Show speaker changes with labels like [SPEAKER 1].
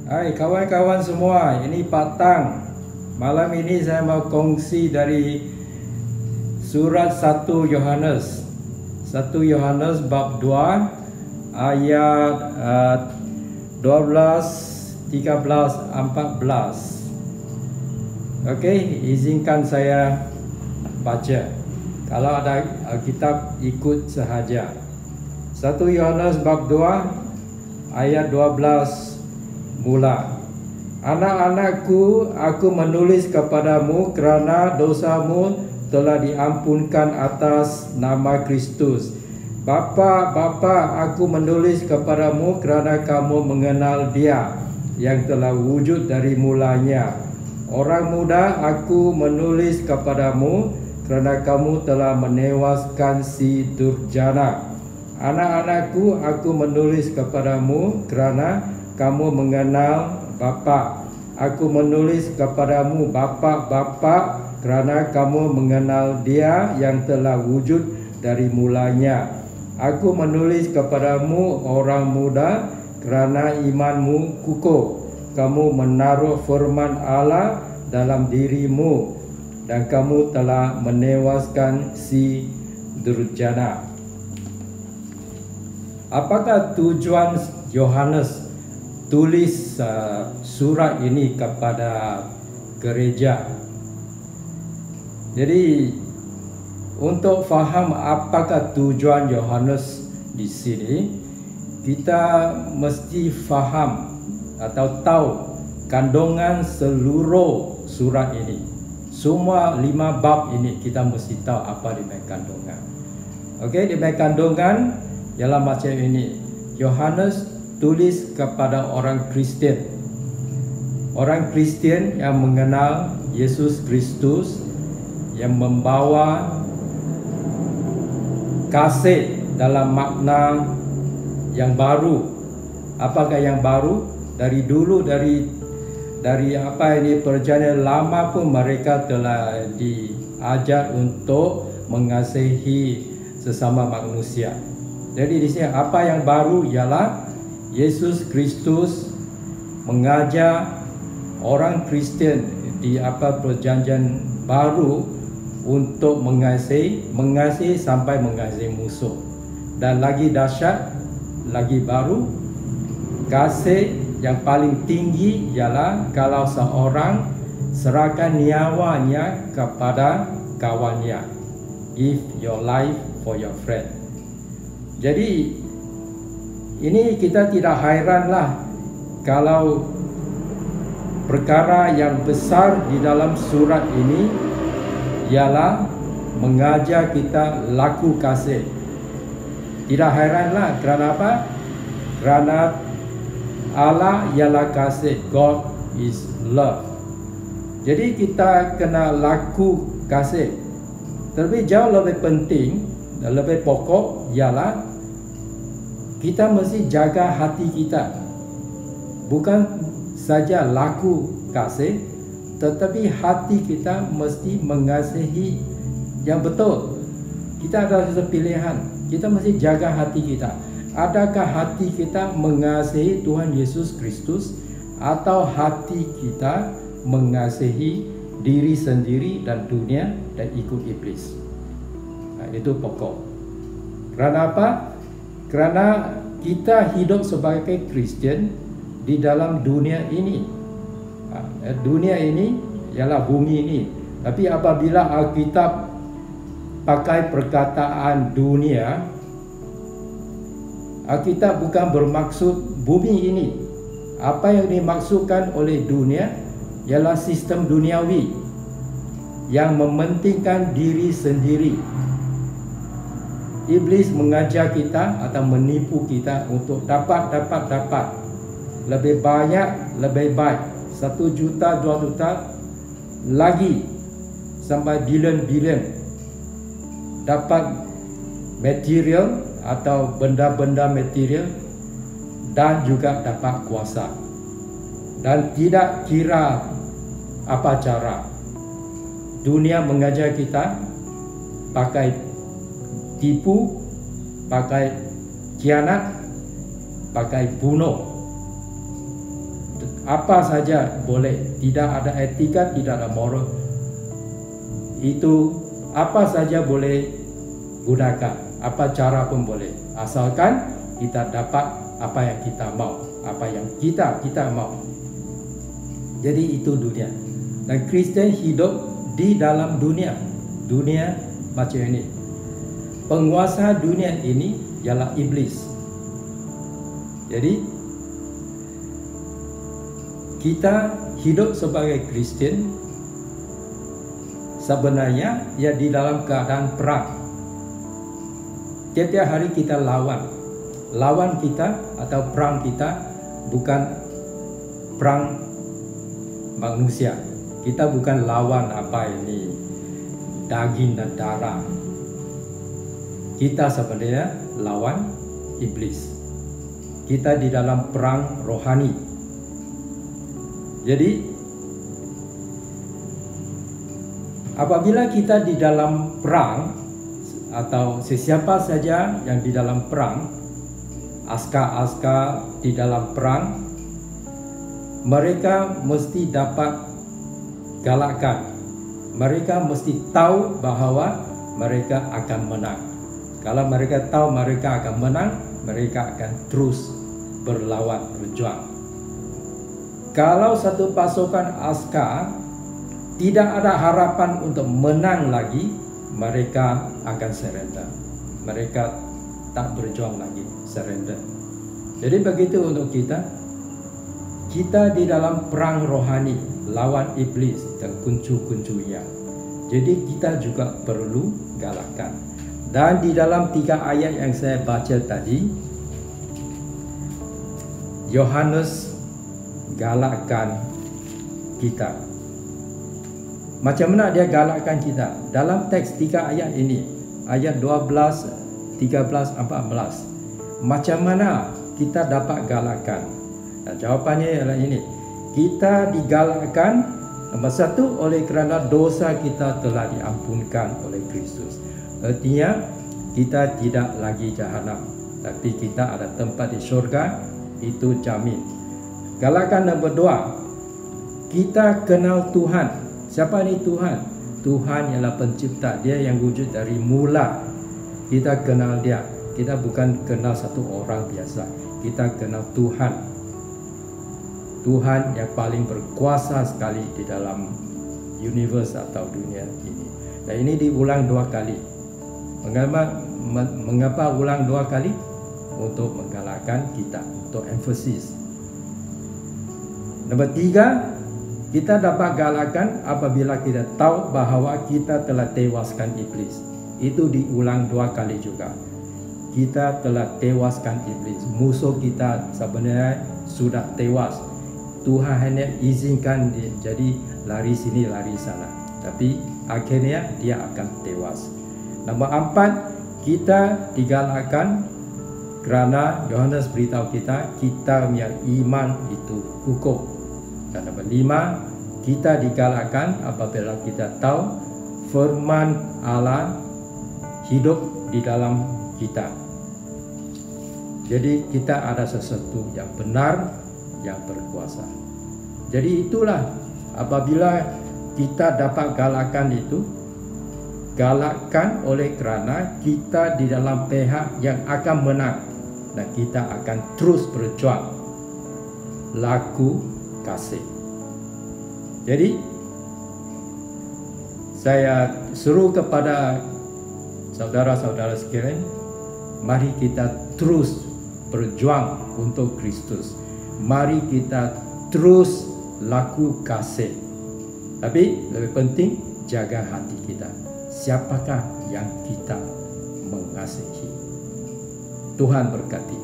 [SPEAKER 1] Hai kawan-kawan semua, ini Pak Tang. Malam ini saya mau kongsi dari surat 1 Yohanes. 1 Yohanes bab 2 ayat 12, 13, 14. Okey, izinkan saya baca. Kalau ada Alkitab ikut sahaja. 1 Yohanes bab 2 ayat 12 mula. Anak-anakku, aku menulis kepadamu kerana dosamu telah diampunkan atas nama Kristus. Bapa, aku menulis kepadamu kerana kamu mengenal Dia yang telah wujud dari mulanya. Orang muda, aku menulis kepadamu kerana kamu telah menewaskan si durjana. Anak-anakku, aku menulis kepadamu kerana kamu mengenal Bapa. Aku menulis kepadamu Bapa kerana kamu mengenal Dia yang telah wujud dari mulanya. Aku menulis kepadamu orang muda kerana imanmu kukuh. Kamu menaruh firman Allah dalam dirimu dan kamu telah menewaskan si durjana. Apakah tujuan Yohanes tulis surat ini kepada gereja? Jadi untuk faham apakah tujuan Yohanes di sini, kita mesti faham atau tahu kandungan seluruh surat ini. Semua 5 bab ini kita mesti tahu apa dia kandungan. Okey, dia kandungan ialah macam ini. Yohanes tulis kepada orang Kristian. Orang Kristian yang mengenal Yesus Kristus, yang membawa kasih dalam makna yang baru. Apakah yang baru? Dari dulu, dari apa ini perjanjian lama pun mereka telah diajar untuk mengasihi sesama manusia. Jadi di sini apa yang baru ialah Yesus Kristus mengajar orang Kristian di perjanjian baru untuk mengasihi sampai mengasihi musuh. Dan lagi dahsyat, lagi baru, kasih yang paling tinggi ialah kalau seorang serahkan nyawanya kepada kawannya. Give your life for your friend. Jadi ini kita tidak hairanlah kalau perkara yang besar di dalam surat ini ialah mengajar kita laku kasih. Tidak hairanlah kerana apa? Kerana Allah ialah kasih. God is love. Jadi kita kena laku kasih. Tapi jauh lebih penting dan lebih pokok ialah kita mesti jaga hati kita. Bukan saja laku kasih, tetapi hati kita mesti mengasihi yang betul. Kita ada satu pilihan. Kita mesti jaga hati kita. Adakah hati kita mengasihi Tuhan Yesus Kristus atau hati kita mengasihi diri sendiri dan dunia dan ikut iblis? Itu pokok. Kerana apa? Kerana kita hidup sebagai Kristian di dalam dunia ini. Dunia ini ialah bumi ini. Tapi apabila Alkitab pakai perkataan dunia, Alkitab bukan bermaksud bumi ini. Apa yang dimaksudkan oleh dunia ialah sistem duniawi yang mementingkan diri sendiri. Iblis mengajar kita atau menipu kita untuk dapat lebih banyak, lebih baik. 1 juta, 2 juta lagi sampai bilion-bilion dapat material atau benda-benda material dan juga dapat kuasa. Dan tidak kira apa cara, dunia mengajar kita pakai tipu, pakai khianat, pakai bunuh. apa saja boleh, tidak ada etika, tidak ada moral. Itu apa saja boleh gunakan, apa cara pun boleh, asalkan kita dapat apa yang kita mau, apa yang kita mau. Jadi itu dunia. Dan Kristen hidup di dalam dunia macam ini. Penguasa dunia ini ialah iblis. Jadi kita hidup sebagai Kristen sebenarnya ya di dalam keadaan perang. Tiap-tiap hari kita lawan kita atau perang kita bukan perang manusia. Kita bukan lawan apa ini daging dan darah. Kita sebenarnya lawan iblis. Kita di dalam perang rohani. Jadi apabila kita di dalam perang atau sesiapa saja yang di dalam perang, askar-askar di dalam perang, mereka mesti dapat galakkan. Mereka mesti tahu bahawa mereka akan menang. Kalau mereka tahu mereka akan menang, mereka akan terus berlawan, berjuang. Kalau satu pasukan askar tidak ada harapan untuk menang lagi, mereka akan surrender. Mereka tak berjuang lagi, surrender. Jadi begitu untuk kita. Kita di dalam perang rohani lawan iblis dan kuncu-kuncunya. Jadi kita juga perlu galakkan. Dan di dalam 3 ayat yang saya baca tadi, Yohanes galakkan kita. Macam mana dia galakkan kita? Dalam teks 3 ayat ini, ayat 12, 13, 14. Macam mana kita dapat galakkan? Dan jawapannya ialah ini. Kita digalakkan, nombor 1, oleh kerana dosa kita telah diampunkan oleh Kristus. Artinya kita tidak lagi jahanam, tapi kita ada tempat di syurga. Itu jamin. Galakan nombor 2, kita kenal Tuhan. Siapa ni Tuhan? Tuhan ialah pencipta. Dia yang wujud dari mula. Kita kenal dia. Kita bukan kenal satu orang biasa. Kita kenal Tuhan. Tuhan yang paling berkuasa sekali di dalam universe atau dunia ini. Dan ini diulang 2 kali. Mengapa ulang 2 kali? Untuk menggalakkan kita, untuk emphasis. Nombor 3, kita dapat galakkan apabila kita tahu bahawa kita telah tewaskan iblis. Itu diulang 2 kali juga. Kita telah tewaskan iblis. Musuh kita sebenarnya sudah tewas. Tuhan hanya izinkan dia jadi lari sini, lari sana. Tapi akhirnya dia akan tewas. Nombor 4, kita digalakkan kerana Yohanes beritahu kita punya iman itu kukuh. Dan nombor 5, kita digalakkan apabila kita tahu firman Allah hidup di dalam kita. Jadi kita ada sesuatu yang benar, yang berkuasa. Jadi itulah apabila kita dapat galakan itu, galakkan oleh kerana kita di dalam pihak yang akan menang dan kita akan terus berjuang. Laku kasih. Jadi saya seru kepada saudara-saudara sekalian, mari kita terus berjuang untuk Kristus. Mari kita terus laku kasih. Tapi lebih penting jaga hati kita. Siapakah yang kita mengasihi? Tuhan berkati.